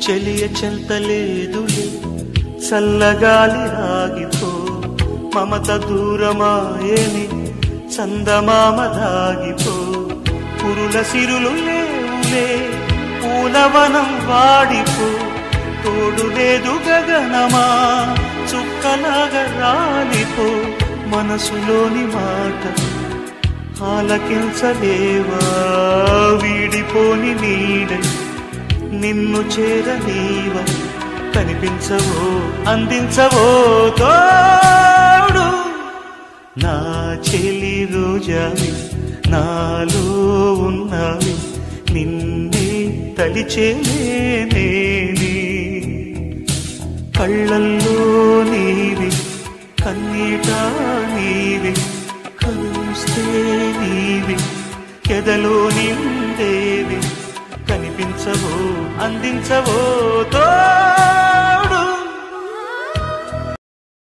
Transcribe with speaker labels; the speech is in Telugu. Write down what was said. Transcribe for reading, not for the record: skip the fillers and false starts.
Speaker 1: చెలియ చెంతలేదులే చల్లగాలి ఆగిపో మమత దూరమాయేని చందమామ దాగిపో పురుల సిరులు లేవులే పూలవనం వాడిపో తోడు లేదు గగనమా చుక్కలాగా రాలిపో మనసులోని మాట ఆలకించలేవా వీడిపోని నీడై నిన్ను చేరనీవా కనిపించవో అందించవో తోడు నా చెలి రోజావి నాలో ఉన్నవి నిన్నే తలిచేనే కళ్ళల్లో నీవి కన్నీట నీవి కలుస్తే నీవి ఎదలో నిండేవి కనిపించవో అందించవో తో